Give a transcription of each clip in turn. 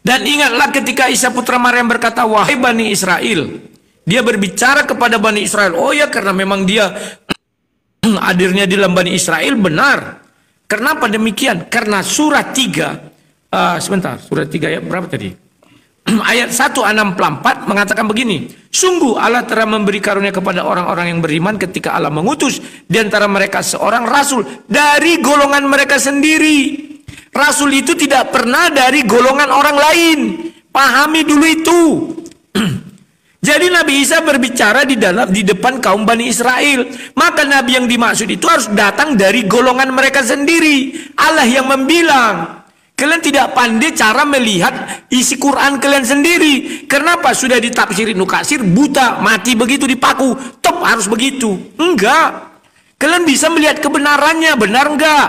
Dan ingatlah ketika Isa putra Maryam berkata, wahai Bani Israel. Dia berbicara kepada Bani Israel. Oh ya, karena memang dia hadirnya di dalam Bani Israel, benar. Kenapa demikian? Karena surat 3, surat 3 ayat berapa tadi? Ayat 164 mengatakan begini. Sungguh Allah telah memberi karunia kepada orang-orang yang beriman ketika Allah mengutus di antara mereka seorang rasul dari golongan mereka sendiri. Rasul itu tidak pernah dari golongan orang lain. Pahami dulu itu. Jadi Nabi Isa berbicara di depan kaum Bani Israel. Maka Nabi yang dimaksud itu harus datang dari golongan mereka sendiri. Allah yang membilang, kalian tidak pandai cara melihat isi Quran kalian sendiri. Kenapa? Sudah ditafsirin nukasir, buta, mati begitu dipaku. Top harus begitu. Enggak. Kalian bisa melihat kebenarannya, benar enggak?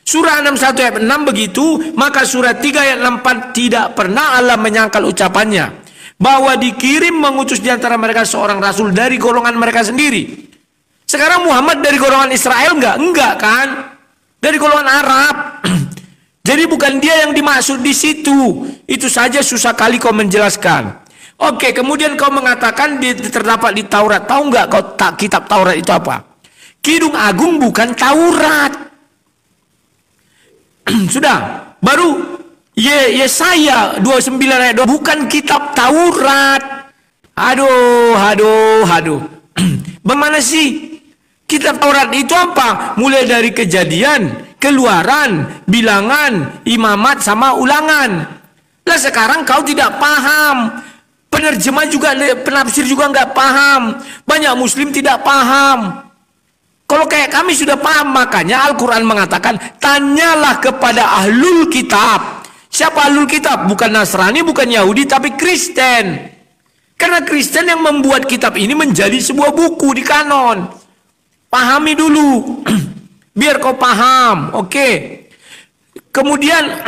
Surah 61 ayat 6 begitu, maka surah 3 ayat 64 tidak pernah Allah menyangkal ucapannya bahwa dikirim mengutus di antara mereka seorang rasul dari golongan mereka sendiri. Sekarang Muhammad dari golongan Israel enggak? Enggak kan? Dari golongan Arab. Jadi bukan dia yang dimaksud di situ. Itu saja susah kali kau menjelaskan. Oke, kemudian kau mengatakan terdapat di Taurat. Tahu enggak kau kitab Taurat itu apa? Kidung Agung bukan Taurat. Sudah, baru Yesaya 29 ayat 2 bukan kitab Taurat. Aduh. Bagaimana sih? Kitab Taurat itu apa? Mulai dari Kejadian, Keluaran, Bilangan, Imamat sama Ulangan. Lah sekarang kau tidak paham. Penerjemah juga, penafsir juga nggak paham. Banyak muslim tidak paham. Kalau kayak kami sudah paham, makanya Al-Quran mengatakan, tanyalah kepada ahlul kitab. Siapa ahlul kitab? Bukan Nasrani, bukan Yahudi, tapi Kristen. Karena Kristen yang membuat kitab ini menjadi sebuah buku di kanon. Pahami dulu. Biar kau paham. Oke. Kemudian,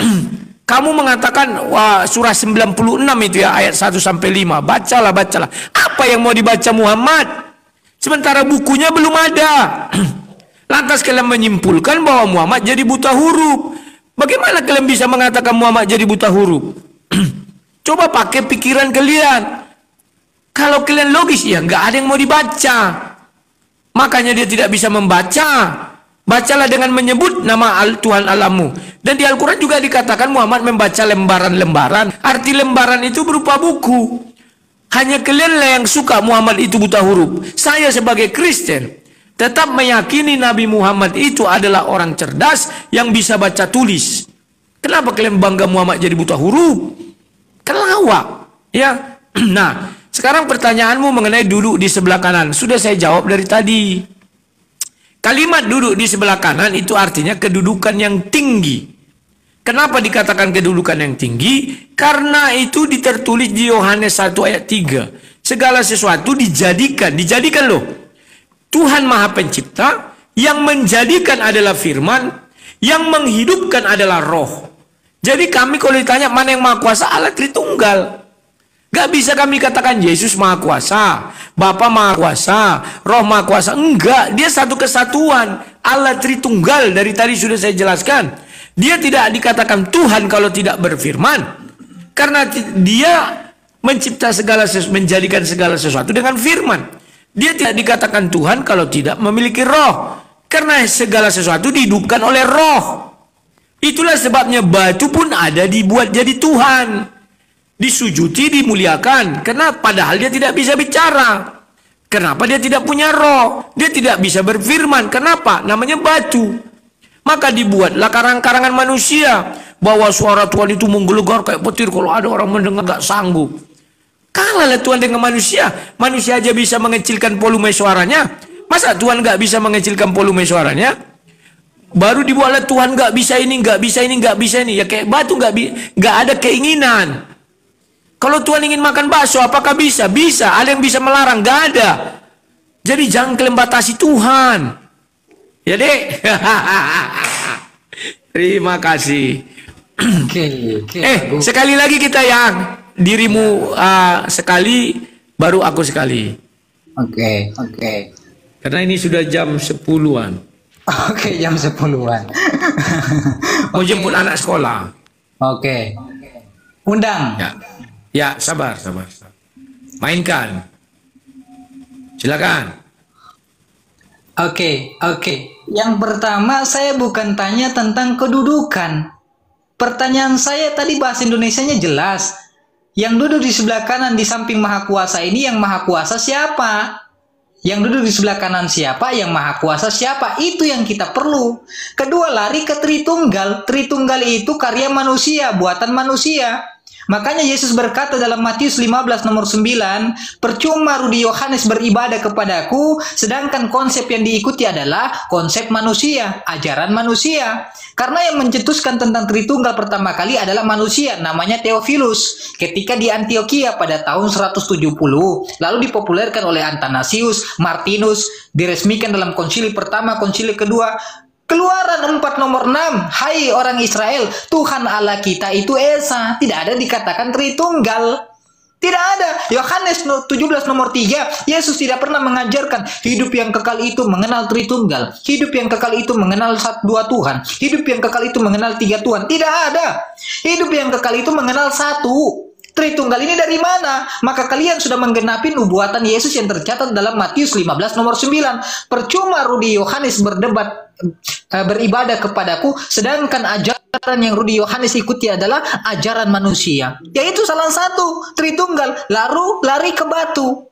kamu mengatakan, wah, surah 96 itu ya, ayat 1-5. Bacalah. Apa yang mau dibaca Muhammad? Sementara bukunya belum ada. Lantas kalian menyimpulkan bahwa Muhammad jadi buta huruf. Bagaimana kalian bisa mengatakan Muhammad jadi buta huruf? Coba pakai pikiran kalian. Kalau kalian logis, ya nggak ada yang mau dibaca. Makanya dia tidak bisa membaca. Bacalah dengan menyebut nama Tuhan Allahmu. Dan di Al-Quran juga dikatakan Muhammad membaca lembaran-lembaran. Arti lembaran itu berupa buku. Hanya kalianlah yang suka Muhammad itu buta huruf. Saya sebagai Kristen tetap meyakini Nabi Muhammad itu adalah orang cerdas yang bisa baca tulis. Kenapa kalian bangga Muhammad jadi buta huruf? Kelawak. Ya. Nah, sekarang pertanyaanmu mengenai duduk di sebelah kanan. Sudah saya jawab dari tadi. Kalimat duduk di sebelah kanan itu artinya kedudukan yang tinggi. Kenapa dikatakan kedudukan yang tinggi? Karena itu tertulis di Yohanes 1 ayat 3. Segala sesuatu dijadikan loh. Tuhan Maha Pencipta yang menjadikan adalah firman, yang menghidupkan adalah roh. Jadi kami kalau ditanya mana yang Maha Kuasa, Allah Tritunggal. Gak bisa kami katakan Yesus Maha Kuasa, Bapa Maha Kuasa, Roh Maha Kuasa. Enggak, dia satu kesatuan. Allah Tritunggal, dari tadi sudah saya jelaskan. Dia tidak dikatakan Tuhan kalau tidak berfirman. Karena dia menjadikan segala sesuatu dengan firman. Dia tidak dikatakan Tuhan kalau tidak memiliki roh. Karena segala sesuatu dihidupkan oleh roh. Itulah sebabnya batu pun ada dibuat jadi Tuhan. Disujuti, dimuliakan. Karena padahal dia tidak bisa bicara. Kenapa dia tidak punya roh? Dia tidak bisa berfirman. Kenapa? Namanya batu. Maka dibuatlah karangan-karangan manusia. Bahwa suara Tuhan itu menggelegar kayak petir. Kalau ada orang mendengar gak sanggup. Kalahlah Tuhan dengan manusia. Manusia aja bisa mengecilkan volume suaranya. Masa Tuhan gak bisa mengecilkan volume suaranya? Baru dibuatlah Tuhan gak bisa ini, gak bisa ini, gak bisa ini. Ya kayak batu gak ada keinginan. Kalau Tuhan ingin makan bakso, apakah bisa? Bisa. Ada yang bisa melarang? Gak ada. Jadi jangan kalian batasi Tuhan. Ya dek. Terima kasih. Sekali lagi kita yang dirimu sekali, baru aku sekali. Oke. Karena ini sudah jam 10-an. Oke, jam 10-an. Mau jemput anak sekolah. Oke. Undang. Ya, ya, sabar. Mainkan. Silakan. Oke. Yang pertama, saya bukan tanya tentang kedudukan. Pertanyaan saya tadi bahasa Indonesianya jelas. Yang duduk di sebelah kanan di samping Maha Kuasa ini, yang Maha Kuasa siapa? Yang duduk di sebelah kanan siapa? Yang Maha Kuasa siapa? Itu yang kita perlu. Kedua, lari ke Tritunggal. Tritunggal itu karya manusia, buatan manusia. Makanya Yesus berkata dalam Matius 15 nomor 9, percuma Rudi Yohanes beribadah kepadaku, sedangkan konsep yang diikuti adalah konsep manusia, ajaran manusia. Karena yang mencetuskan tentang Tritunggal pertama kali adalah manusia, namanya Theophilus. Ketika di Antioquia pada tahun 170, lalu dipopulerkan oleh Athanasius, Martinus, diresmikan dalam konsili pertama, konsili kedua. Keluaran 4 nomor 6, hai orang Israel, Tuhan Allah kita itu Esa. Tidak ada dikatakan Tritunggal. Tidak ada. Yohanes 17 nomor 3, Yesus tidak pernah mengajarkan hidup yang kekal itu mengenal Tritunggal. Hidup yang kekal itu mengenal dua Tuhan. Hidup yang kekal itu mengenal tiga Tuhan. Tidak ada. Hidup yang kekal itu mengenal satu. Tritunggal ini dari mana? Maka kalian sudah menggenapi nubuatan Yesus yang tercatat dalam Matius 15 nomor 9. Percuma Rudi Yohanes beribadah kepadaku, sedangkan ajaran yang Rudi Yohanes ikuti adalah ajaran manusia. Yaitu salah satu Tritunggal, lalu lari ke batu.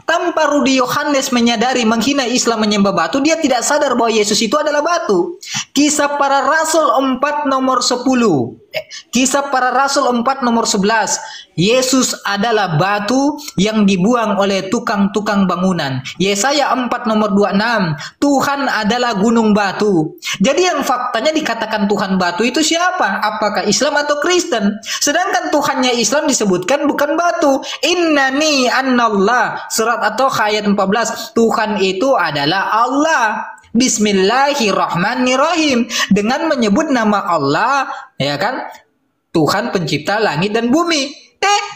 Tanpa Rudi Yohanes menyadari menghina Islam menyembah batu, dia tidak sadar bahwa Yesus itu adalah batu. Kisah para Rasul 4 nomor 10. Kisah para Rasul 4 nomor 11. Yesus adalah batu yang dibuang oleh tukang-tukang bangunan. Yesaya 4 nomor 26. Tuhan adalah gunung batu. Jadi yang faktanya dikatakan Tuhan batu itu siapa? Apakah Islam atau Kristen? Sedangkan Tuhannya Islam disebutkan bukan batu. Innani annallah. Surat At-Taha ayat 14. Tuhan itu adalah Allah. Bismillahirrahmanirrahim. Dengan menyebut nama Allah, ya kan? Tuhan pencipta langit dan bumi.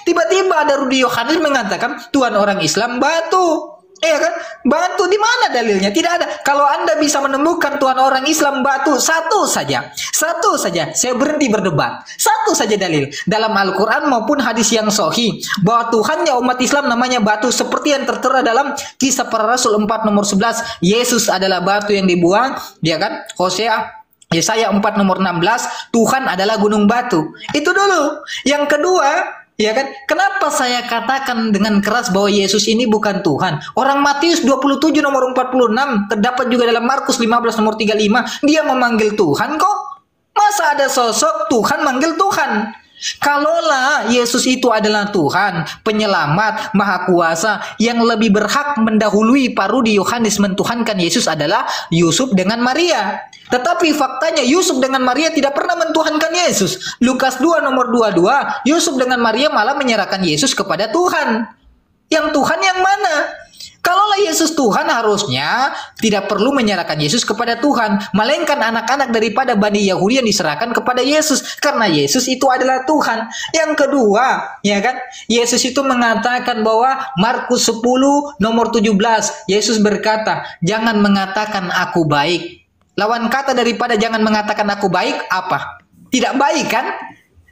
Tiba-tiba ada Rudi Yohanes mengatakan Tuhan orang Islam batu. Ya kan? Batu, di mana dalilnya? Tidak ada. Kalau Anda bisa menemukan Tuhan orang Islam batu, satu saja. Saya berhenti berdebat. Satu saja dalil dalam Al-Quran maupun hadis yang sahih bahwa Tuhannya umat Islam namanya batu, seperti yang tertera dalam Kisah Para Rasul 4 nomor 11. Yesus adalah batu yang dibuang, ya kan? Hosea Yesaya 4 nomor 16, Tuhan adalah gunung batu. Itu dulu. Yang kedua, ya kan? Kenapa saya katakan dengan keras bahwa Yesus ini bukan Tuhan? Orang Matius 27 nomor 46, terdapat juga dalam Markus 15 nomor 35, dia memanggil Tuhan kok. Masa ada sosok Tuhan manggil Tuhan? Kalaulah Yesus itu adalah Tuhan, penyelamat, maha kuasa, yang lebih berhak mendahului Pak Rudi Yohanes mentuhankan Yesus adalah Yusuf dengan Maria. Tetapi faktanya Yusuf dengan Maria tidak pernah mentuhankan Yesus. Lukas 2 nomor 22, Yusuf dengan Maria malah menyerahkan Yesus kepada Tuhan. Yang Tuhan yang mana? Kalaulah Yesus Tuhan, harusnya tidak perlu menyerahkan Yesus kepada Tuhan, melainkan anak-anak daripada Bani Yahudi yang diserahkan kepada Yesus, karena Yesus itu adalah Tuhan. Yang kedua, ya kan, Yesus itu mengatakan bahwa Markus 10 nomor 17, Yesus berkata, jangan mengatakan aku baik. Lawan kata daripada jangan mengatakan aku baik apa? Tidak baik kan?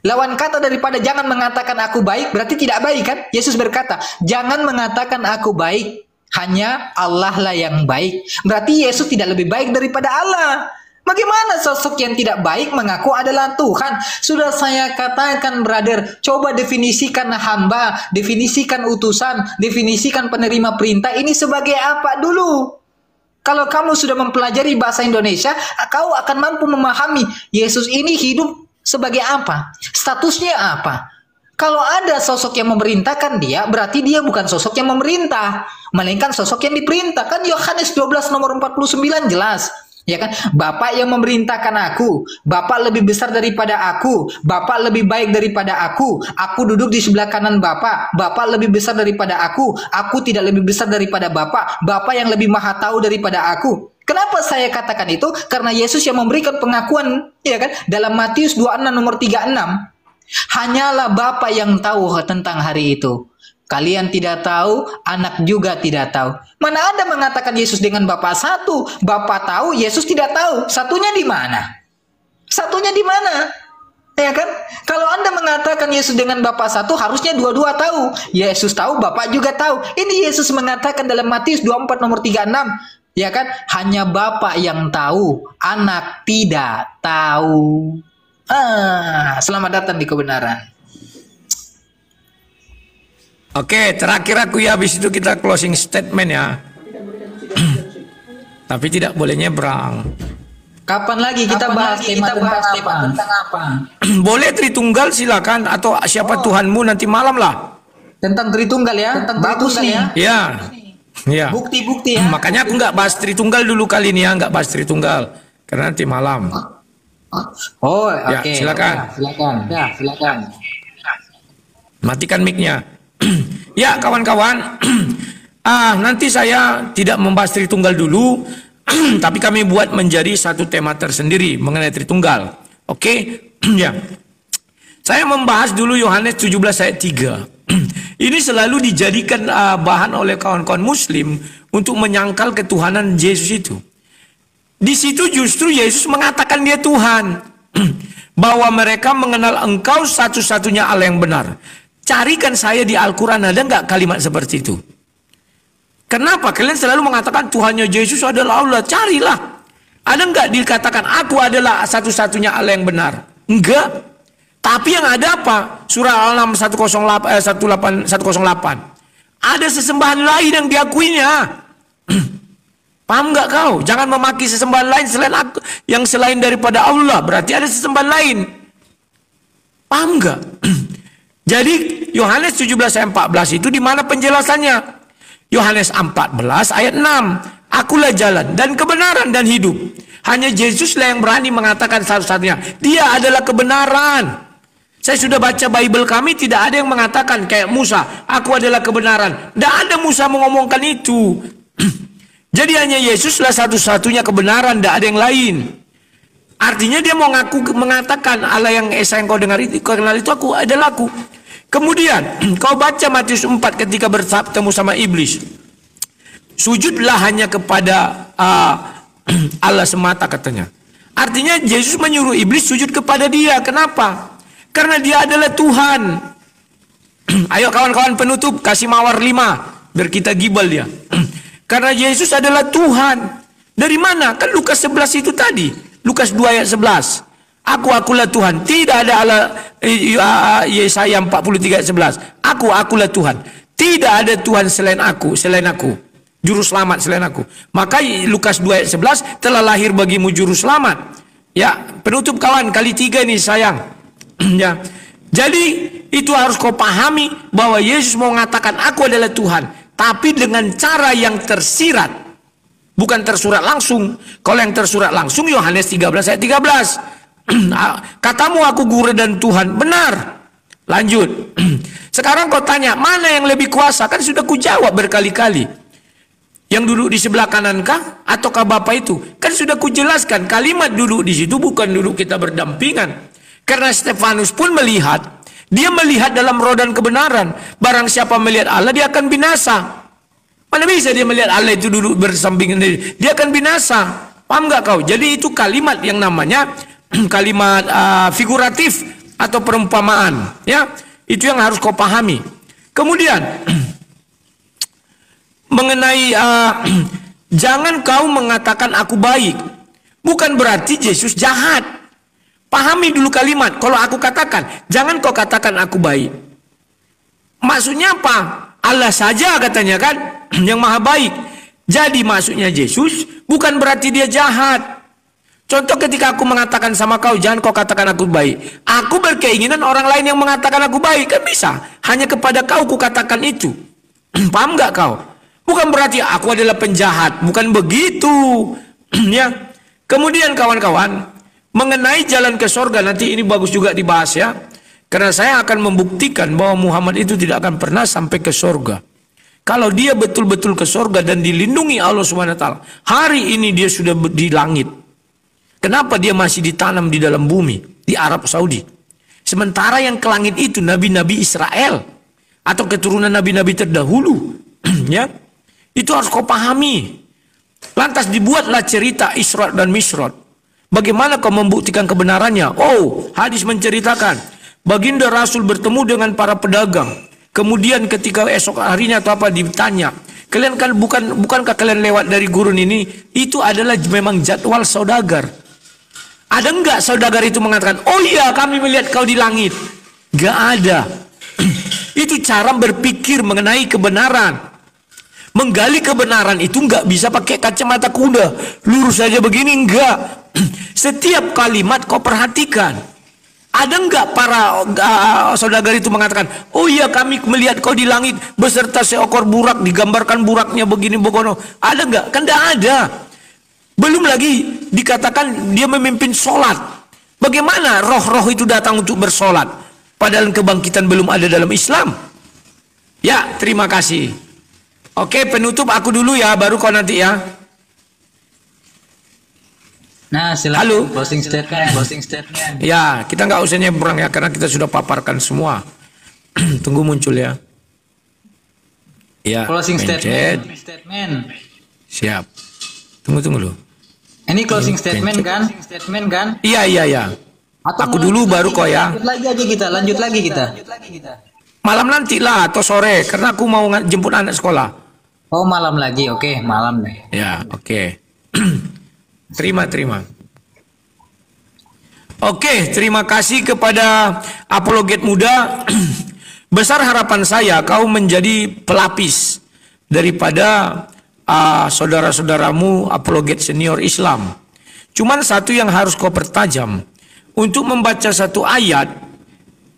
Lawan kata daripada jangan mengatakan aku baik berarti tidak baik kan? Yesus berkata, jangan mengatakan aku baik. Hanya Allah lah yang baik. Berarti Yesus tidak lebih baik daripada Allah. Bagaimana sosok yang tidak baik mengaku adalah Tuhan? Sudah saya katakan, brother, coba definisikan hamba, definisikan utusan, definisikan penerima perintah ini sebagai apa dulu. Kalau kamu sudah mempelajari bahasa Indonesia, kau akan mampu memahami Yesus ini hidup sebagai apa? Statusnya apa? Kalau ada sosok yang memerintahkan dia, berarti dia bukan sosok yang memerintah, melainkan sosok yang diperintah. Kan Yohanes 12 nomor 49 jelas. Ya kan? Bapak yang memerintahkan aku, Bapak lebih besar daripada aku, Bapak lebih baik daripada aku duduk di sebelah kanan Bapak, Bapak lebih besar daripada aku tidak lebih besar daripada Bapak, Bapak yang lebih maha tahu daripada aku. Kenapa saya katakan itu? Karena Yesus yang memberikan pengakuan, ya kan? Dalam Matius 26 nomor 36. Hanyalah Bapa yang tahu tentang hari itu. Kalian tidak tahu, anak juga tidak tahu. Mana ada mengatakan Yesus dengan Bapa satu? Bapa tahu, Yesus tidak tahu. Satunya di mana? Satunya di mana? Ya kan? Kalau Anda mengatakan Yesus dengan Bapa satu, harusnya dua-dua tahu. Yesus tahu, Bapa juga tahu. Ini Yesus mengatakan dalam Matius 24 nomor 36, ya kan? Hanya Bapa yang tahu, anak tidak tahu. Selamat datang di kebenaran. Oke, terakhir aku ya, habis itu kita closing statement ya. Tapi tidak boleh nyebrang. Kapan lagi kita bahas tema tentang apa? Boleh Tritunggal silakan, atau siapa Tuhanmu nanti malam lah. Tentang Tritunggal ya? Bagus nih. Ya. Ya. Bukti-bukti ya. Makanya aku nggak bahas Tritunggal dulu kali ini ya, nggak bahas Tritunggal. Karena nanti malam. Oh, ya, oke. silakan. Ya, silakan. Matikan mic-nya. Ya, kawan-kawan. Nanti saya tidak membahas Tritunggal dulu. Tapi kami buat menjadi satu tema tersendiri mengenai Tritunggal. Oke? Ya. Saya membahas dulu Yohanes 17 ayat 3. Ini selalu dijadikan bahan oleh kawan-kawan muslim untuk menyangkal ketuhanan Yesus itu. Di situ justru Yesus mengatakan dia Tuhan. Bahwa mereka mengenal engkau satu-satunya Allah yang benar. Carikan saya di Al-Quran, ada nggak kalimat seperti itu? Kenapa kalian selalu mengatakan Tuhannya Yesus adalah Allah? Carilah. Ada nggak dikatakan aku adalah satu-satunya Allah yang benar? Enggak. Tapi yang ada apa? Surah Al-An'am 108. Ada sesembahan lain yang diakuinya. Paham nggak kau? Jangan memaki sesembahan lain selain aku, yang selain daripada Allah. Berarti ada sesembahan lain. Paham nggak? Jadi Yohanes 17 ayat 14 itu di mana penjelasannya? Yohanes 14 ayat 6. Akulah jalan dan kebenaran dan hidup. Hanya Yesuslah yang berani mengatakan satu-satunya. Dia adalah kebenaran. Saya sudah baca Bible kami, tidak ada yang mengatakan kayak Musa, aku adalah kebenaran. Tidak ada Musa mengomongkan itu. Jadi hanya Yesuslah satu-satunya kebenaran, tidak ada yang lain. Artinya dia mau mengatakan Allah yang Esa yang kau dengar itu, kau kenal itu aku adalah aku. Kemudian kau baca Matius 4 ketika bertemu sama iblis. Sujudlah hanya kepada Allah semata katanya. Artinya Yesus menyuruh iblis sujud kepada dia. Kenapa? Karena dia adalah Tuhan. Ayo kawan-kawan penutup, kasih mawar 5 biar kita gibal dia. Karena Yesus adalah Tuhan. Dari mana? Kan Lukas 11 itu tadi. Lukas 2 ayat 11. Akulah Tuhan. Tidak ada Allah. Yesaya 43 ayat 11. Akulah Tuhan. Tidak ada Tuhan selain aku. Juru selamat selain aku. Maka Lukas 2 ayat 11 telah lahir bagimu juru selamat. Ya, penutup kawan kali 3 nih sayang. Ya. Jadi itu harus kau pahami bahwa Yesus mau mengatakan aku adalah Tuhan, tapi dengan cara yang tersirat, bukan tersurat langsung. Kalau yang tersurat langsung Yohanes 13 ayat 13. Katamu aku guru dan Tuhan. Benar. Lanjut. Sekarang kau tanya, mana yang lebih kuasa? Kan sudah kujawab berkali-kali. Yang duduk di sebelah kanan kah? Ataukah Bapa itu? Kan sudah kujelaskan. Kalimat duduk di situ bukan duduk kita berdampingan. Karena Stefanus pun melihat. Dia melihat dalam roh dan kebenaran. Barang siapa melihat Allah, dia akan binasa. Mana bisa dia melihat Allah itu duduk bersampingan diri? Dia akan binasa. Paham nggak kau? Jadi itu kalimat yang namanya kalimat figuratif atau perumpamaan, ya. Itu yang harus kau pahami. Kemudian mengenai jangan kau mengatakan aku baik, bukan berarti Yesus jahat. Pahami dulu kalimat. Kalau aku katakan, jangan kau katakan aku baik. Maksudnya apa? Allah saja katanya kan yang maha baik. Jadi maksudnya Yesus bukan berarti dia jahat. Contoh ketika aku mengatakan sama kau, jangan kau katakan aku baik. Aku berkeinginan orang lain yang mengatakan aku baik. Kan bisa. Hanya kepada kau ku katakan itu. Paham nggak kau? Bukan berarti aku adalah penjahat. Bukan begitu. Ya. Kemudian kawan-kawan, mengenai jalan ke sorga, nanti ini bagus juga dibahas ya. Karena saya akan membuktikan bahwa Muhammad itu tidak akan pernah sampai ke sorga. Kalau dia betul-betul ke sorga dan dilindungi Allah SWT, hari ini dia sudah di langit. Kenapa dia masih ditanam di dalam bumi, di Arab Saudi? Sementara yang ke langit itu nabi-nabi Israel atau keturunan nabi-nabi terdahulu, ya. Itu harus kau pahami. Lantas dibuatlah cerita Isra dan Mi'raj. Bagaimana kau membuktikan kebenarannya? Oh, hadis menceritakan Baginda Rasul bertemu dengan para pedagang. Kemudian ketika esok harinya atau apa ditanya, kalian kan bukankah kalian lewat dari gurun ini? Itu adalah memang jadwal saudagar. Ada enggak saudagar itu mengatakan, oh iya kami melihat kau di langit? Enggak ada. Itu cara berpikir mengenai kebenaran. Menggali kebenaran itu enggak bisa pakai kacamata kuda. Lurus saja begini, enggak. Setiap kalimat kau perhatikan. Ada enggak para saudagar itu mengatakan, oh iya kami melihat kau di langit beserta seekor burak, digambarkan buraknya begini begono. Ada enggak? Kan enggak ada. Belum lagi dikatakan dia memimpin sholat. Bagaimana roh-roh itu datang untuk bersolat? Padahal kebangkitan belum ada dalam Islam. Ya, terima kasih. Oke, penutup aku dulu ya, baru kau nanti ya. Nah, silakan. Halo. Closing statement. Ya, kita nggak usah nyebrang ya, karena kita sudah paparkan semua. Tunggu muncul ya. Ya, Closing pencet. statement. Siap. Tunggu dulu. Ini closing statement pencet. kan? Iya. Atau Aku dulu baru kau ya. Lanjut lagi kita. Malam nanti lah atau sore, karena aku mau jemput anak sekolah. Oh, malam lagi. Oke, malam deh. Ya, oke. Terima. Oke, terima kasih kepada apologet muda. Besar harapan saya kau menjadi pelapis daripada saudara-saudaramu apologet senior Islam. Cuman satu yang harus kau pertajam. Untuk membaca satu ayat,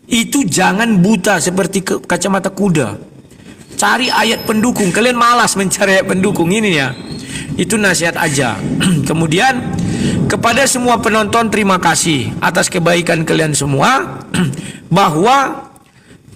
itu jangan buta seperti kacamata kuda. Cari ayat pendukung. Kalian malas mencari ayat pendukung ini ya. Itu nasihat aja. Kemudian kepada semua penonton terima kasih atas kebaikan kalian semua. Bahwa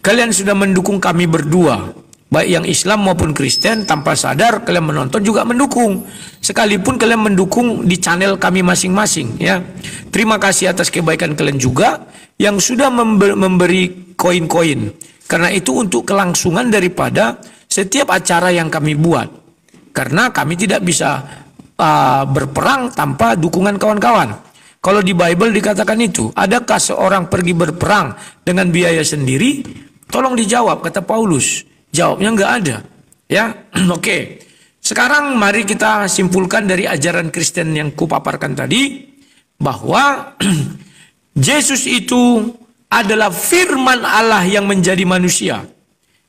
kalian sudah mendukung kami berdua, baik yang Islam maupun Kristen. Tanpa sadar kalian menonton juga mendukung, sekalipun kalian mendukung di channel kami masing-masing ya. Terima kasih atas kebaikan kalian juga yang sudah memberi koin-koin, karena itu untuk kelangsungan daripada setiap acara yang kami buat. Karena kami tidak bisa berperang tanpa dukungan kawan-kawan. Kalau di Bible dikatakan itu, adakah seorang pergi berperang dengan biaya sendiri? Tolong dijawab, kata Paulus. Jawabnya enggak ada. Ya, oke. Sekarang mari kita simpulkan dari ajaran Kristen yang kupaparkan tadi, bahwa Yesus itu adalah firman Allah yang menjadi manusia.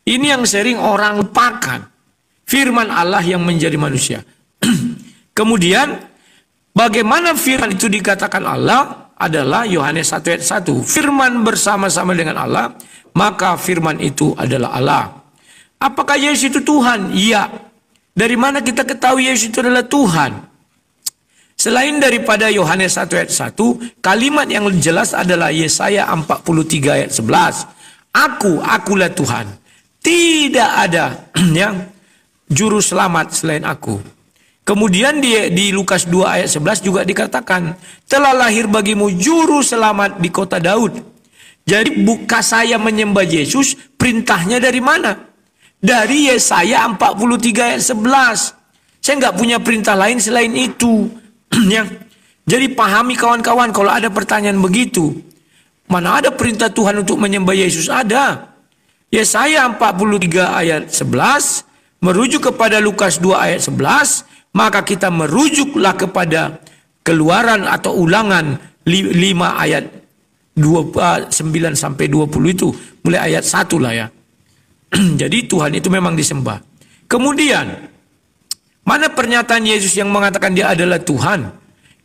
Ini yang sering orang lupakan. Firman Allah yang menjadi manusia. Kemudian bagaimana firman itu dikatakan Allah adalah Yohanes 1 ayat 1. Firman bersama-sama dengan Allah, maka firman itu adalah Allah. Apakah Yesus itu Tuhan? Iya. Dari mana kita ketahui Yesus itu adalah Tuhan? Selain daripada Yohanes 1 ayat 1, kalimat yang jelas adalah Yesaya 43 ayat 11. Akulah Tuhan. Tidak ada yang juru selamat selain aku. Kemudian di Lukas 2 ayat 11 juga dikatakan, telah lahir bagimu juru selamat di kota Daud. Jadi bukan saya menyembah Yesus, perintahnya dari mana? Dari Yesaya 43 ayat 11. Saya nggak punya perintah lain selain itu. Ya. Jadi pahami kawan-kawan, kalau ada pertanyaan begitu, mana ada perintah Tuhan untuk menyembah Yesus? Ada. Yesaya 43 ayat 11 merujuk kepada Lukas 2 ayat 11, maka kita merujuklah kepada Keluaran atau Ulangan 5 ayat 9 sampai 20 itu, mulai ayat 1 lah ya. Jadi Tuhan itu memang disembah. Kemudian mana pernyataan Yesus yang mengatakan dia adalah Tuhan?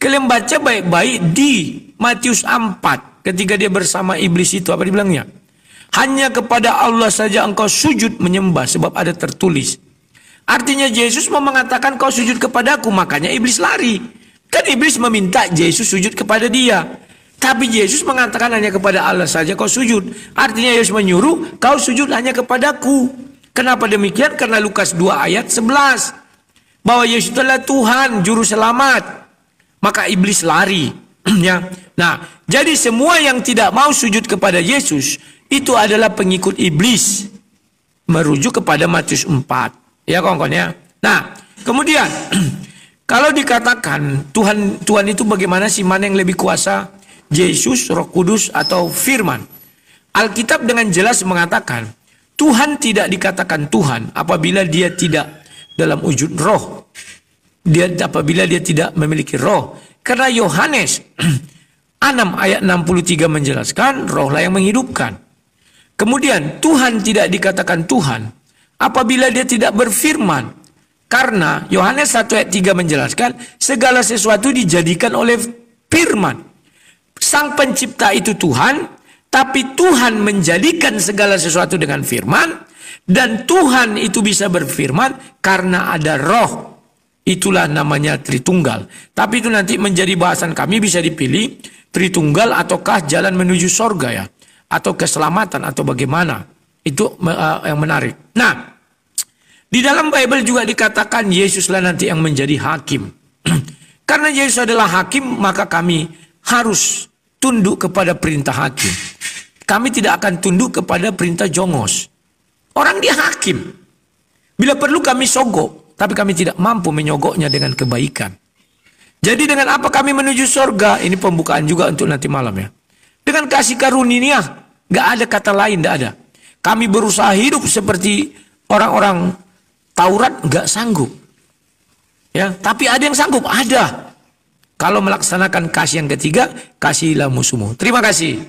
Kalian baca baik-baik di Matius 4 ketika dia bersama iblis itu, apa dibilangnya? Hanya kepada Allah saja engkau sujud menyembah, sebab ada tertulis. Artinya Yesus mau mengatakan kau sujud kepadaku, makanya iblis lari. Kan iblis meminta Yesus sujud kepada dia. Tapi Yesus mengatakan hanya kepada Allah saja kau sujud. Artinya Yesus menyuruh kau sujud hanya kepadaku. Kenapa demikian? Karena Lukas 2 ayat 11. Bahwa Yesus adalah Tuhan, juru selamat. Maka iblis lari. Ya. Nah, jadi semua yang tidak mau sujud kepada Yesus itu adalah pengikut iblis. Merujuk kepada Matius 4. Ya kawan-kawan ya. Nah, kemudian kalau dikatakan Tuhan itu bagaimana sih, mana yang lebih kuasa? Yesus, Roh Kudus atau firman? Alkitab dengan jelas mengatakan Tuhan tidak dikatakan Tuhan apabila dia tidak dalam wujud roh. Apabila dia tidak memiliki roh. Karena Yohanes 6 ayat 63 menjelaskan rohlah yang menghidupkan. Kemudian Tuhan tidak dikatakan Tuhan apabila dia tidak berfirman. Karena Yohanes 1 ayat 3 menjelaskan segala sesuatu dijadikan oleh firman. Sang pencipta itu Tuhan, tapi Tuhan menjadikan segala sesuatu dengan firman. Dan Tuhan itu bisa berfirman karena ada roh. Itulah namanya Tritunggal. Tapi itu nanti menjadi bahasan kami, bisa dipilih Tritunggal ataukah jalan menuju sorga ya, atau keselamatan atau bagaimana. Itu yang menarik. Nah, di dalam Bible juga dikatakan Yesuslah nanti yang menjadi hakim. Karena Yesus adalah hakim, maka kami harus tunduk kepada perintah hakim. Kami tidak akan tunduk kepada perintah jongos. Orang dia hakim. Bila perlu kami sogok, tapi kami tidak mampu menyogoknya dengan kebaikan. Jadi dengan apa kami menuju surga? Ini pembukaan juga untuk nanti malam ya. Dengan kasih karunia, gak ada kata lain, gak ada. Kami berusaha hidup seperti orang-orang Taurat, gak sanggup. Ya, tapi ada yang sanggup, ada. Kalau melaksanakan kasih yang ketiga, kasihilah musuhmu. Terima kasih.